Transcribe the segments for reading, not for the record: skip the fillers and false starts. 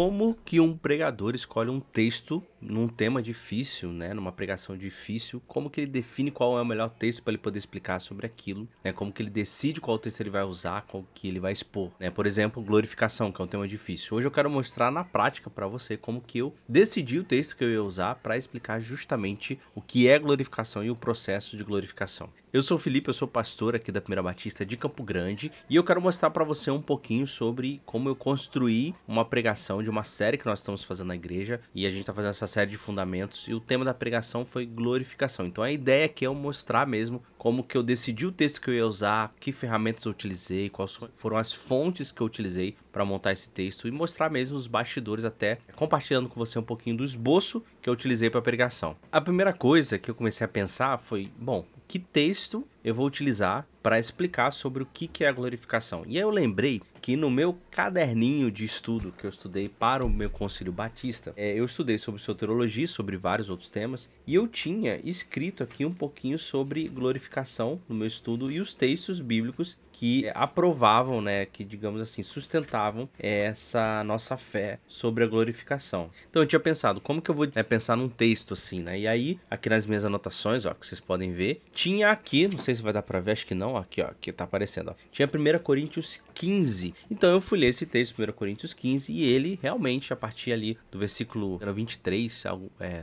Como que um pregador escolhe um texto num tema difícil, né? Numa pregação difícil, como que ele define qual é o melhor texto para ele poder explicar sobre aquilo, né? Como que ele decide qual texto ele vai usar, qual que ele vai expor, né? Por exemplo, glorificação, que é um tema difícil. Hoje eu quero mostrar na prática para você como que eu decidi o texto que eu ia usar para explicar justamente o que é glorificação e o processo de glorificação. Eu sou o Felipe, eu sou pastor aqui da Primeira Batista de Campo Grande e eu quero mostrar para você um pouquinho sobre como eu construí uma pregação de uma série que nós estamos fazendo na igreja, e a gente está fazendo essa série de fundamentos e o tema da pregação foi glorificação. Então a ideia aqui é eu mostrar mesmo como que eu decidi o texto que eu ia usar, que ferramentas eu utilizei, quais foram as fontes que eu utilizei para montar esse texto e mostrar mesmo os bastidores, até compartilhando com você um pouquinho do esboço que eu utilizei para pregação. A primeira coisa que eu comecei a pensar foi, bom, que texto eu vou utilizar para explicar sobre o que é a glorificação? E aí eu lembrei que no meu caderninho de estudo que eu estudei para o meu Concílio Batista, eu estudei sobre soteriologia, sobre vários outros temas, e eu tinha escrito aqui um pouquinho sobre glorificação no meu estudo e os textos bíblicos que aprovavam, né, que digamos assim, sustentavam essa nossa fé sobre a glorificação. Então eu tinha pensado, como que eu vou pensar num texto assim, né? E aí, aqui nas minhas anotações, ó, que vocês podem ver, tinha aqui, não sei se vai dar pra ver, acho que não, ó, aqui, ó, aqui tá aparecendo, ó, tinha 1 Coríntios 15. Então eu fui ler esse texto, 1 Coríntios 15, e ele realmente, a partir ali do versículo 23,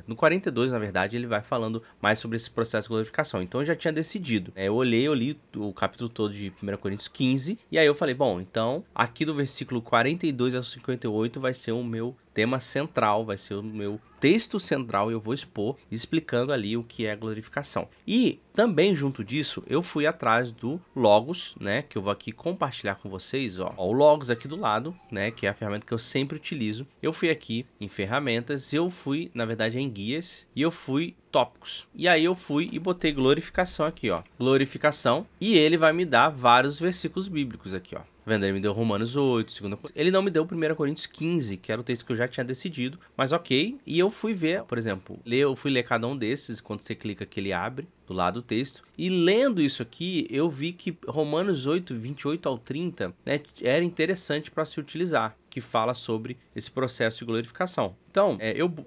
no 42, na verdade, ele vai falando mais sobre esse processo de glorificação. Então eu já tinha decidido, eu li o capítulo todo de 1 Coríntios 15, e aí eu falei, bom, então aqui do versículo 42 ao 58 vai ser o meu tema central, vai ser o meu texto central, e eu vou expor explicando ali o que é glorificação. E também junto disso, eu fui atrás do Logos, né, que eu vou aqui compartilhar com vocês, ó, o Logos aqui do lado, né, que é a ferramenta que eu sempre utilizo. Eu fui aqui em ferramentas, eu fui, na verdade, em guias, e eu fui tópicos. E aí eu fui e botei glorificação aqui, ó, glorificação, e ele vai me dar vários versículos bíblicos aqui, ó. Vendo? Ele me deu Romanos 8, 2 Ele não me deu 1 Coríntios 15, que era o texto que eu já tinha decidido, mas ok. E eu fui ver, por exemplo, eu fui ler cada um desses, quando você clica que ele abre do lado do texto. E lendo isso aqui, eu vi que Romanos 8, 28 ao 30, né, era interessante para se utilizar, que fala sobre esse processo de glorificação. Então,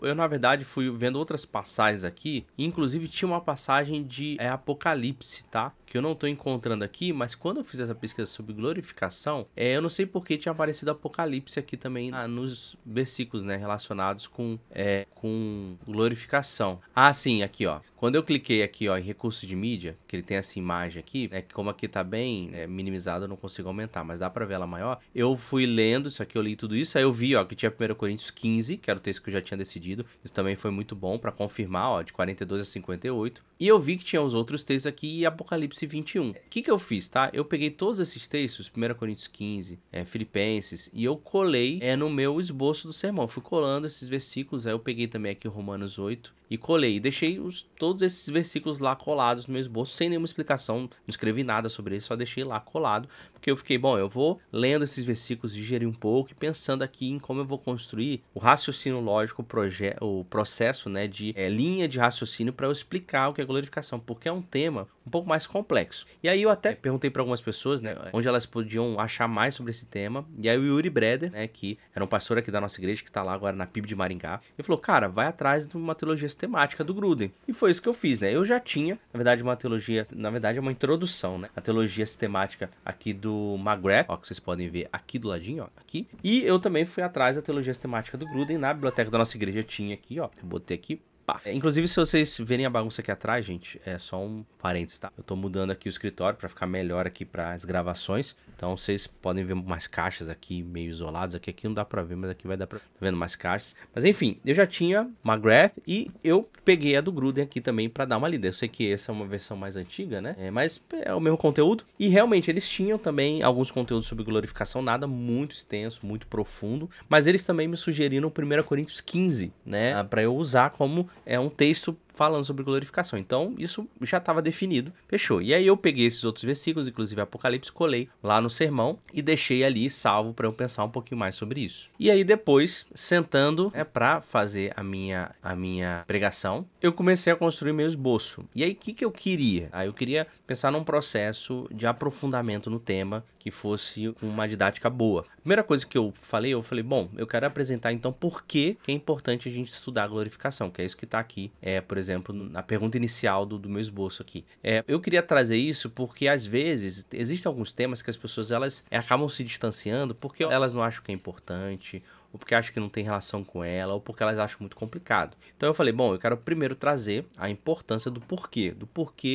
eu na verdade fui vendo outras passagens aqui, e inclusive tinha uma passagem de Apocalipse, tá? Que eu não estou encontrando aqui, mas quando eu fiz essa pesquisa sobre glorificação, eu não sei porque tinha aparecido Apocalipse aqui também nos versículos, né, relacionados com glorificação. Ah, sim, aqui, ó. Quando eu cliquei aqui, ó, em recurso de mídia, que ele tem essa imagem aqui, né, que como aqui tá bem minimizado, eu não consigo aumentar, mas dá pra ver ela maior. Eu fui lendo isso aqui, eu li tudo isso, aí eu vi, ó, que tinha 1 Coríntios 15, que era o texto que eu já tinha decidido. Isso também foi muito bom pra confirmar, ó, de 42 a 58. E eu vi que tinha os outros textos aqui e Apocalipse 21. O que eu fiz, tá? Eu peguei todos esses textos, 1 Coríntios 15, Filipenses, e eu colei no meu esboço do sermão. Eu fui colando esses versículos, aí eu peguei também aqui o Romanos 8 e colei. E deixei todos esses versículos lá colados no meu esboço, sem nenhuma explicação, não escrevi nada sobre isso, só deixei lá colado, porque eu fiquei, bom, eu vou lendo esses versículos, digerir um pouco e pensando aqui em como eu vou construir o raciocínio lógico, o processo, né, de linha de raciocínio para eu explicar o que é glorificação, porque é um tema um pouco mais complexo. E aí eu até perguntei para algumas pessoas, né, onde elas podiam achar mais sobre esse tema, e aí o Yuri Breder, né, que era um pastor aqui da nossa igreja, que está lá agora na PIB de Maringá, ele falou, cara, vai atrás de uma teologia sistemática do Gruden. E foi isso que eu fiz, né? Eu já tinha, na verdade, uma teologia, na verdade é uma introdução, né? A teologia sistemática aqui do McGrath, ó, que vocês podem ver aqui do ladinho, ó, aqui. E eu também fui atrás da teologia sistemática do Gruden, na biblioteca da nossa igreja tinha aqui, ó, eu botei aqui. Inclusive, se vocês verem a bagunça aqui atrás, gente, é só um parênteses, tá? Eu tô mudando aqui o escritório para ficar melhor aqui para as gravações. Então, vocês podem ver mais caixas aqui, meio isoladas. Aqui não dá para ver, mas aqui vai dar pra... Tá vendo mais caixas? Mas, enfim, eu já tinha McGrath e eu peguei a do Gruden aqui também para dar uma lida. Eu sei que essa é uma versão mais antiga, né? Mas é o mesmo conteúdo. E, realmente, eles tinham também alguns conteúdos sobre glorificação, nada muito extenso, muito profundo. Mas eles também me sugeriram 1 Coríntios 15, né? Para eu usar como um texto falando sobre glorificação. Então, isso já estava definido, fechou. E aí eu peguei esses outros versículos, inclusive Apocalipse, colei lá no sermão e deixei ali salvo para eu pensar um pouquinho mais sobre isso. E aí depois, sentando para fazer a minha pregação, eu comecei a construir meu esboço. E aí, o que eu queria? Aí eu queria pensar num processo de aprofundamento no tema que fosse uma didática boa. A primeira coisa que eu falei, bom, eu quero apresentar então por que é importante a gente estudar a glorificação, que é isso que está aqui, por exemplo, na pergunta inicial do meu esboço aqui. Eu queria trazer isso porque às vezes existem alguns temas que as pessoas elas acabam se distanciando porque elas não acham que é importante, ou porque acham que não tem relação com ela, ou porque elas acham muito complicado. Então eu falei, bom, eu quero primeiro trazer a importância do porquê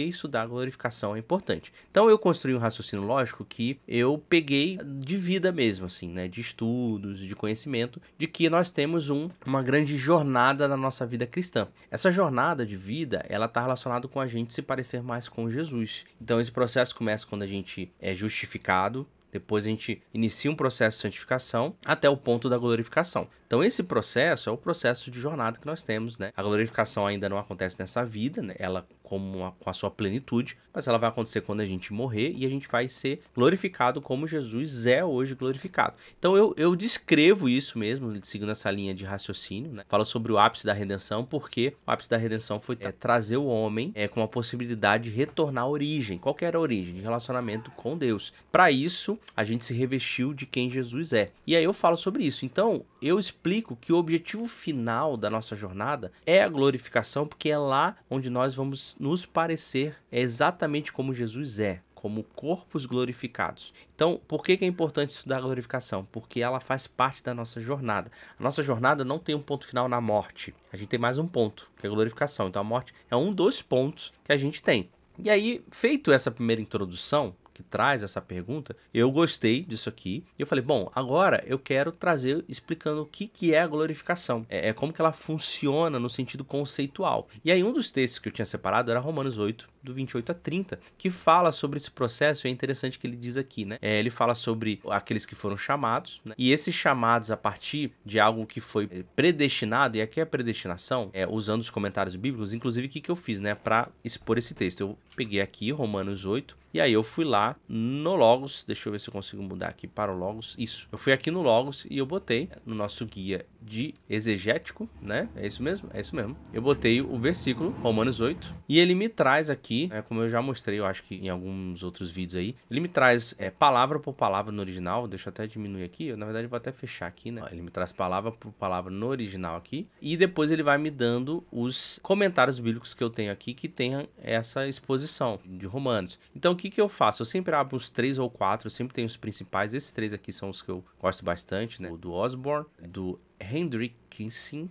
estudar a glorificação é importante. Então eu construí um raciocínio lógico que eu peguei de vida mesmo, assim, né, de estudos, de conhecimento, de que nós temos uma grande jornada na nossa vida cristã. Essa jornada de vida, ela está relacionada com a gente se parecer mais com Jesus. Então esse processo começa quando a gente é justificado, depois a gente inicia um processo de santificação até o ponto da glorificação. Então esse processo é o processo de jornada que nós temos, né? A glorificação ainda não acontece nessa vida, né? Ela com a sua plenitude, mas ela vai acontecer quando a gente morrer e a gente vai ser glorificado como Jesus é hoje glorificado. Então eu descrevo isso mesmo, seguindo essa linha de raciocínio, né? Falo sobre o ápice da redenção, porque o ápice da redenção foi trazer o homem com a possibilidade de retornar à origem. Qual que era a origem? De relacionamento com Deus. Para isso, a gente se revestiu de quem Jesus é. E aí eu falo sobre isso. Então, eu explico que o objetivo final da nossa jornada é a glorificação, porque é lá onde nós vamos nos parecer exatamente como Jesus é, como corpos glorificados. Então, por que é importante estudar a glorificação? Porque ela faz parte da nossa jornada. A nossa jornada não tem um ponto final na morte. A gente tem mais um ponto, que é a glorificação. Então, a morte é um dos pontos que a gente tem. E aí, feito essa primeira introdução, que traz essa pergunta, eu gostei disso aqui. E eu falei, bom, agora eu quero trazer explicando o que é a glorificação. Como que ela funciona no sentido conceitual. E aí um dos textos que eu tinha separado era Romanos 8, do 28 a 30, que fala sobre esse processo. E é interessante que ele diz aqui, né? Ele fala sobre aqueles que foram chamados, né? E esses chamados a partir de algo que foi predestinado, e aqui é a predestinação, usando os comentários bíblicos, inclusive o que eu fiz, né? Para expor esse texto. Eu peguei aqui Romanos 8, e aí eu fui lá no Logos, deixa eu ver se eu consigo mudar aqui para o Logos, isso. Eu fui aqui no Logos e eu botei no nosso guia de exegético, né? É isso mesmo? É isso mesmo. Eu botei o versículo, Romanos 8, e ele me traz aqui, como eu já mostrei, eu acho que em alguns outros vídeos aí, ele me traz palavra por palavra no original, deixa eu até diminuir aqui, na verdade eu vou até fechar aqui, né? Ele me traz palavra por palavra no original aqui, e depois ele vai me dando os comentários bíblicos que eu tenho aqui, que tem essa exposição de Romanos. Então o que eu faço? Eu sempre abro uns 3 ou 4, eu sempre tenho os principais, esses 3 aqui são os que eu gosto bastante, né? O do Osborne, do Hendrickson,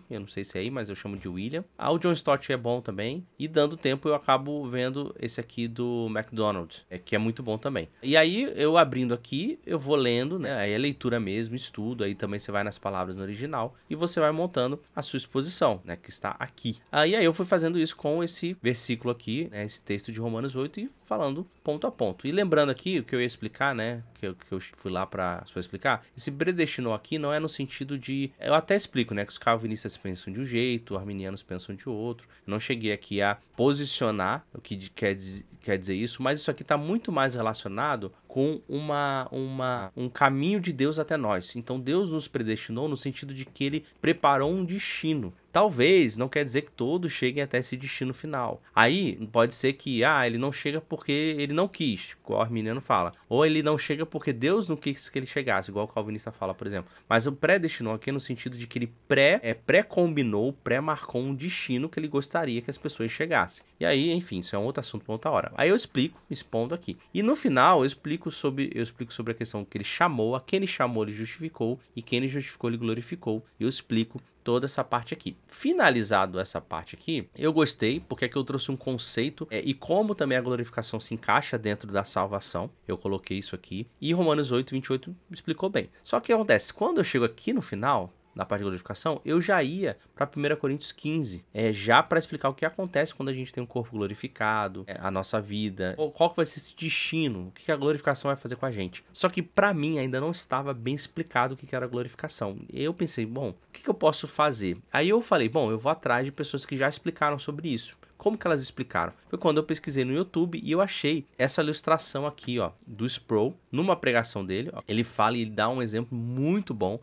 eu não sei se é aí, mas eu chamo de William. O John Stott é bom também. E dando tempo eu acabo vendo esse aqui do MacDonald, que é muito bom também. E aí eu abrindo aqui, eu vou lendo, né? Aí é leitura mesmo, estudo. Aí também você vai nas palavras no original e você vai montando a sua exposição, né? Que está aqui. Aí eu fui fazendo isso com esse versículo aqui, né? Esse texto de Romanos 8 e falando ponto a ponto. E lembrando aqui o que eu ia explicar, né? Que eu fui lá para explicar. Esse predestinou aqui não é no sentido de... Eu até explico, né? Que os calvinistas pensam de um jeito, os arminianos pensam de outro. Eu não cheguei aqui a posicionar o que quer dizer isso, mas isso aqui está muito mais relacionado com um caminho de Deus até nós. Então Deus nos predestinou no sentido de que ele preparou um destino. Talvez, não quer dizer que todos cheguem até esse destino final. Aí, pode ser que, ele não chega porque ele não quis, igual o arminiano fala. Ou ele não chega porque Deus não quis que ele chegasse, igual o calvinista fala, por exemplo. Mas o predestinou aqui no sentido de que ele pré-combinou, pré-marcou um destino que ele gostaria que as pessoas chegassem. E aí, enfim, isso é um outro assunto para outra hora. Aí eu explico, expondo aqui. E no final, eu explico sobre a questão que ele chamou, a quem ele chamou, ele justificou, e quem ele justificou, ele glorificou. Eu explico toda essa parte aqui. Finalizado essa parte aqui, eu gostei, porque aqui eu trouxe um conceito e como também a glorificação se encaixa dentro da salvação. Eu coloquei isso aqui. E Romanos 8, 28 explicou bem. Só que o que acontece? Quando eu chego aqui no final, da parte de glorificação, eu já ia para 1 Coríntios 15, já para explicar o que acontece quando a gente tem um corpo glorificado, a nossa vida, qual que vai ser esse destino, o que a glorificação vai fazer com a gente. Só que para mim ainda não estava bem explicado o que era a glorificação. Eu pensei, bom, o que eu posso fazer? Aí eu falei, bom, eu vou atrás de pessoas que já explicaram sobre isso. Como que elas explicaram? Foi quando eu pesquisei no YouTube e eu achei essa ilustração aqui, ó, do Sproul, numa pregação dele. Ó, ele fala e ele dá um exemplo muito bom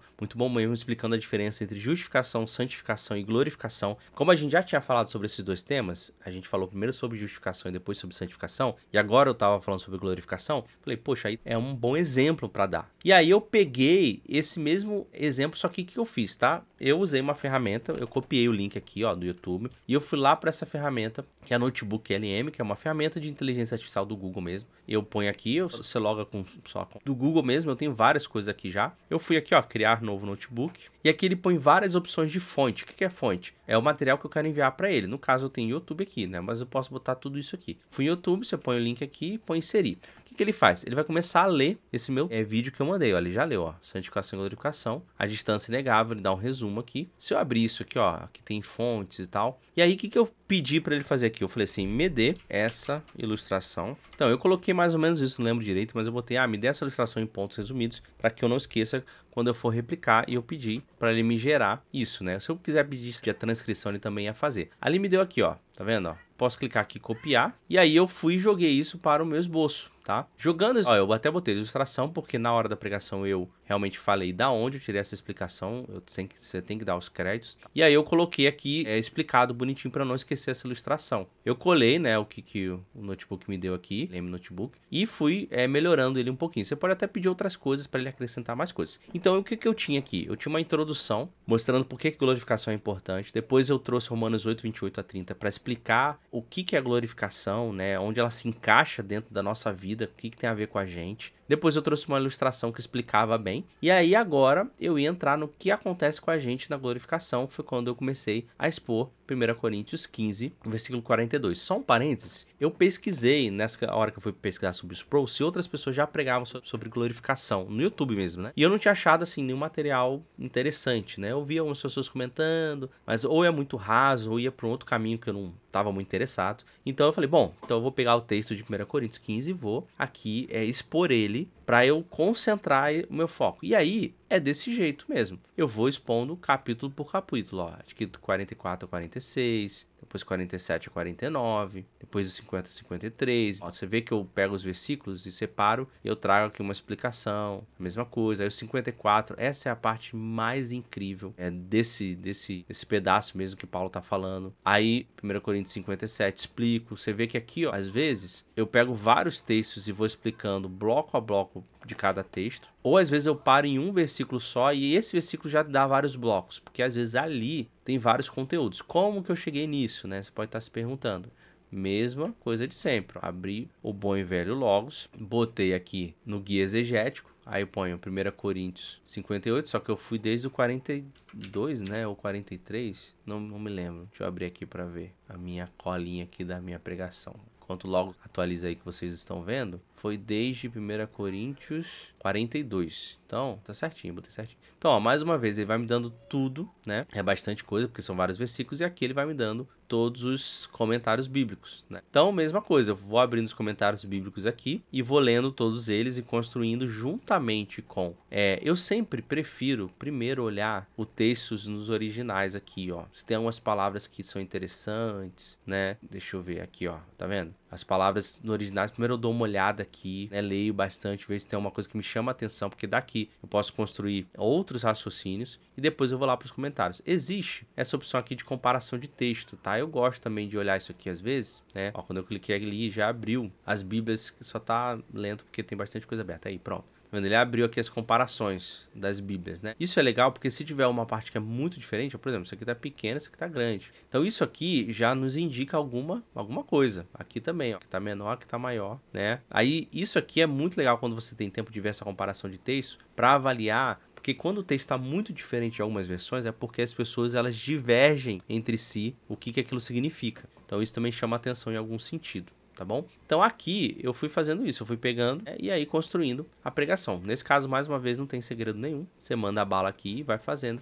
mesmo, explicando a diferença entre justificação, santificação e glorificação. Como a gente já tinha falado sobre esses dois temas, a gente falou primeiro sobre justificação e depois sobre santificação, e agora eu tava falando sobre glorificação, falei, poxa, aí é um bom exemplo para dar. E aí eu peguei esse mesmo exemplo, só que o que eu fiz, tá? Eu usei uma ferramenta, eu copiei o link aqui, ó, do YouTube, e eu fui lá para essa ferramenta, que é a Notebook LM, que é uma ferramenta de inteligência artificial do Google mesmo. Eu ponho aqui, você loga só com do Google mesmo, eu tenho várias coisas aqui já. Eu fui aqui, ó, criar novo notebook, e aqui ele põe várias opções de fonte. O que é fonte? É o material que eu quero enviar para ele. No caso eu tenho YouTube aqui, né, mas eu posso botar tudo isso aqui. Fui em YouTube, você põe o link aqui e põe inserir. O que ele faz? Ele vai começar a ler esse meu vídeo que eu mandei, ó, ele já leu, ó, santificação e glorificação, a distância inegável, ele dá um resumo aqui. Se eu abrir isso aqui, ó, aqui tem fontes e tal. E aí, o que eu pedi para ele fazer aqui? Eu falei assim, me dê essa ilustração. Então, eu coloquei mais ou menos isso, não lembro direito, mas eu botei, me dê essa ilustração em pontos resumidos, para que eu não esqueça quando eu for replicar, e eu pedi para ele me gerar isso, né? Se eu quiser pedir a transcrição, ele também ia fazer. Ali me deu aqui, ó, tá vendo, ó? Posso clicar aqui, copiar, e aí eu fui e joguei isso para o meu esboço, tá? Jogando isso, ó, eu até botei ilustração, porque na hora da pregação eu realmente falei da onde eu tirei essa explicação, você tem que dar os créditos. Tá? E aí eu coloquei aqui, explicado bonitinho para não esquecer essa ilustração. Eu colei, né, o que o notebook me deu aqui, LM Notebook, e fui melhorando ele um pouquinho. Você pode até pedir outras coisas para ele acrescentar mais coisas. Então, o que eu tinha aqui? Eu tinha uma introdução, mostrando por que glorificação é importante. Depois eu trouxe Romanos 8, 28 a 30 para explicar o que é a glorificação, né? Onde ela se encaixa dentro da nossa vida, o que tem a ver com a gente. Depois eu trouxe uma ilustração que explicava bem. E aí agora eu ia entrar no que acontece com a gente na glorificação. Foi quando eu comecei a expor 1 Coríntios 15, versículo 42. Só um parênteses. Eu pesquisei, nessa hora que eu fui pesquisar sobre o Sproul, se outras pessoas já pregavam sobre glorificação, no YouTube mesmo, né? E eu não tinha achado, assim, nenhum material interessante, né? Eu vi algumas pessoas comentando, mas ou é muito raso, ou ia para um outro caminho que eu não estava muito interessado. Então eu falei, bom, então eu vou pegar o texto de 1 Coríntios 15 e vou aqui expor ele para eu concentrar o meu foco. E aí é desse jeito mesmo. Eu vou expondo capítulo por capítulo, ó. Acho que 44 a 46, depois 47 a 49, depois de 50 a 53. Ó, você vê que eu pego os versículos e separo e eu trago aqui uma explicação, a mesma coisa. Aí o 54, essa é a parte mais incrível desse pedaço mesmo que Paulo tá falando. Aí 1 Coríntios 57, explico. Você vê que aqui, ó, às vezes eu pego vários textos e vou explicando bloco a bloco de cada texto, ou às vezes eu paro em um versículo só e esse versículo já dá vários blocos, porque às vezes ali tem vários conteúdos. Como que eu cheguei nisso, né? Você pode estar se perguntando. Mesma coisa de sempre. Abri o bom e velho Logos, botei aqui no guia exegético, aí eu ponho 1 Coríntios 58, só que eu fui desde o 42, né? Ou 43, não me lembro. Deixa eu abrir aqui para ver a minha colinha aqui da minha pregação. Enquanto logo atualiza aí que vocês estão vendo, foi desde 1 Coríntios 42. Então, tá certinho, botei certinho. Então, ó, mais uma vez, ele vai me dando tudo, né? É bastante coisa, porque são vários versículos, e aqui ele vai me dando todos os comentários bíblicos, né? Então, mesma coisa, eu vou abrindo os comentários bíblicos aqui e vou lendo todos eles e construindo juntamente com... eu sempre prefiro primeiro olhar o texto nos originais aqui, ó. Se tem algumas palavras que são interessantes, né? Deixa eu ver aqui, ó. Tá vendo? As palavras no original, primeiro eu dou uma olhada aqui, né? Leio bastante, vejo se tem uma coisa que me chama a atenção, porque daqui eu posso construir outros raciocínios e depois eu vou lá para os comentários. Existe essa opção aqui de comparação de texto, tá? Eu gosto também de olhar isso aqui às vezes, né? Ó, quando eu cliquei ali, já abriu as bíblias, só tá lento porque tem bastante coisa aberta. Aí, pronto. Ele abriu aqui as comparações das bíblias, né? Isso é legal porque se tiver uma parte que é muito diferente, por exemplo, isso aqui tá pequeno, isso aqui tá grande. Então isso aqui já nos indica alguma coisa. Aqui também, ó, que tá menor, que tá maior, né? Aí isso aqui é muito legal quando você tem tempo de ver essa comparação de texto para avaliar. Porque quando o texto está muito diferente de algumas versões, é porque as pessoas elas divergem entre si o que aquilo significa. Então isso também chama atenção em algum sentido. tá bom? Então aqui eu fui fazendo isso, eu fui pegando e aí construindo a pregação. Nesse caso, mais uma vez, não tem segredo nenhum. Você manda a bala aqui e vai fazendo,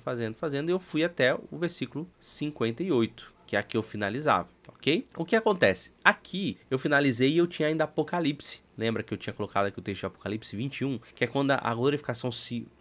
e eu fui até o versículo 58, que é aqui eu finalizava, ok? O que acontece? Aqui eu finalizei e eu tinha ainda Apocalipse. Lembra que eu tinha colocado aqui o texto de Apocalipse 21? Que é quando a glorificação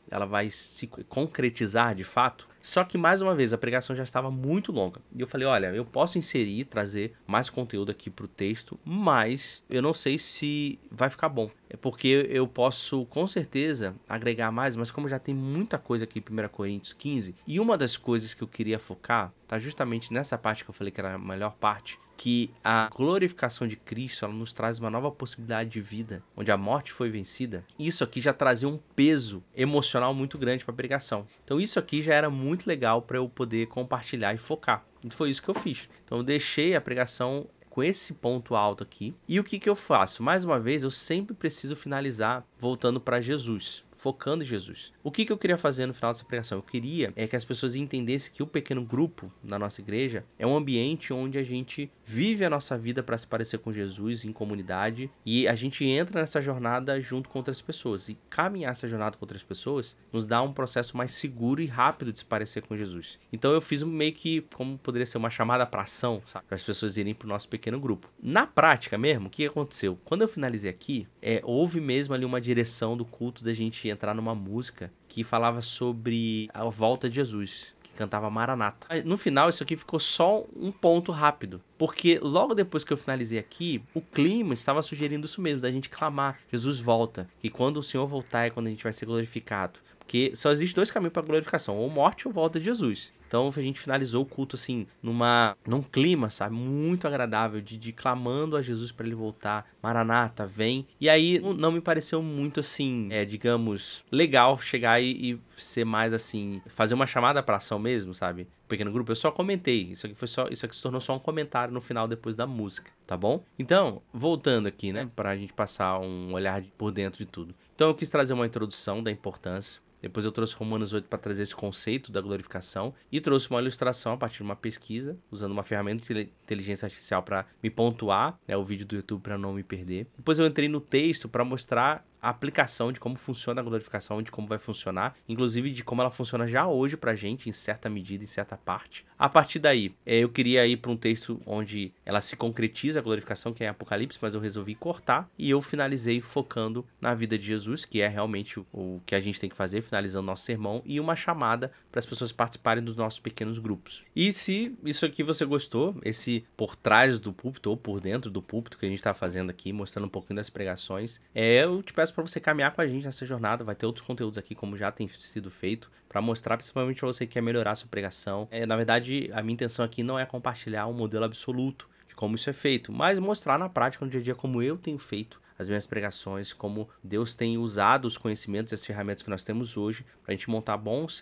ela vai se concretizar de fato. Só que, mais uma vez, a pregação já estava muito longa. E eu falei, olha, eu posso inserir, trazer mais conteúdo aqui para o texto, mas eu não sei se vai ficar bom. É porque eu posso, com certeza, agregar mais, mas como já tem muita coisa aqui em 1 Coríntios 15, e uma das coisas que eu queria focar, tá justamente nessa parte que eu falei que era a melhor parte, que a glorificação de Cristo, ela nos traz uma nova possibilidade de vida, onde a morte foi vencida. Isso aqui já trazia um peso emocional muito grande para a pregação. Então isso aqui já era muito legal para eu poder compartilhar e focar. E foi isso que eu fiz. Então eu deixei a pregação com esse ponto alto aqui. E o que que eu faço? Mais uma vez, eu sempre preciso finalizar voltando para Jesus, focando em Jesus. O que eu queria fazer no final dessa pregação? Eu queria que as pessoas entendessem que o pequeno grupo na nossa igreja é um ambiente onde a gente vive a nossa vida para se parecer com Jesus em comunidade e a gente entra nessa jornada junto com outras pessoas. E caminhar essa jornada com outras pessoas nos dá um processo mais seguro e rápido de se parecer com Jesus. Então eu fiz meio que, como poderia ser uma chamada para ação, sabe? Para as pessoas irem para o nosso pequeno grupo. Na prática mesmo, o que aconteceu? Quando eu finalizei aqui, houve mesmo ali uma direção do culto da gente entrar numa música que falava sobre a volta de Jesus, que cantava Maranata. No final, isso aqui ficou só um ponto rápido, porque logo depois que eu finalizei aqui, o clima estava sugerindo isso mesmo, da gente clamar, Jesus volta, e quando o Senhor voltar é quando a gente vai ser glorificado. Porque só existe dois caminhos para glorificação, ou morte ou volta de Jesus. Então a gente finalizou o culto assim, num clima, sabe, muito agradável, de clamando a Jesus para ele voltar. Maranata, vem. E aí não me pareceu muito assim, digamos, legal chegar e ser mais assim, fazer uma chamada para ação mesmo, sabe? Pequeno grupo, eu só comentei. Isso aqui se tornou só um comentário no final depois da música, tá bom? Então, voltando aqui, né, pra gente passar um olhar por dentro de tudo. Então eu quis trazer uma introdução da importância. Depois eu trouxe Romanos 8 para trazer esse conceito da glorificação e trouxe uma ilustração a partir de uma pesquisa, usando uma ferramenta de inteligência artificial para me pontuar, o vídeo do YouTube para não me perder. Depois eu entrei no texto para mostrar a aplicação de como funciona a glorificação, de como vai funcionar, inclusive de como ela funciona já hoje pra gente, em certa medida, em certa parte. A partir daí, eu queria ir para um texto onde ela se concretiza a glorificação, que é Apocalipse, mas eu resolvi cortar e eu finalizei focando na vida de Jesus, que é realmente o que a gente tem que fazer, finalizando nosso sermão, e uma chamada para as pessoas participarem dos nossos pequenos grupos. E se isso aqui você gostou, esse por trás do púlpito ou por dentro do púlpito que a gente está fazendo aqui, mostrando um pouquinho das pregações, eu te peço para você caminhar com a gente nessa jornada. Vai ter outros conteúdos aqui, como já tem sido feito, para mostrar principalmente para você que quer melhorar a sua pregação. Na verdade, a minha intenção aqui não é compartilhar um modelo absoluto de como isso é feito, mas mostrar na prática, no dia a dia, como eu tenho feito as minhas pregações, como Deus tem usado os conhecimentos e as ferramentas que nós temos hoje para a gente montar bons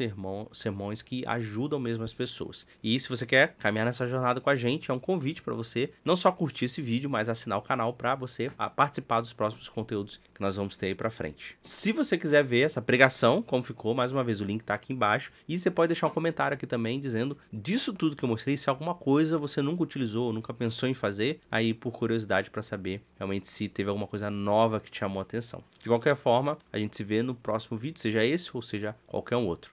sermões que ajudam mesmo as pessoas. E se você quer caminhar nessa jornada com a gente, é um convite para você não só curtir esse vídeo, mas assinar o canal para você participar dos próximos conteúdos que nós vamos ter aí para frente. Se você quiser ver essa pregação, como ficou, mais uma vez o link está aqui embaixo, e você pode deixar um comentário aqui também dizendo disso tudo que eu mostrei, se alguma coisa você nunca utilizou, nunca pensou em fazer, aí por curiosidade para saber realmente se teve alguma coisa nova que te chamou a atenção. De qualquer forma, a gente se vê no próximo vídeo, seja esse ou seja qualquer um outro.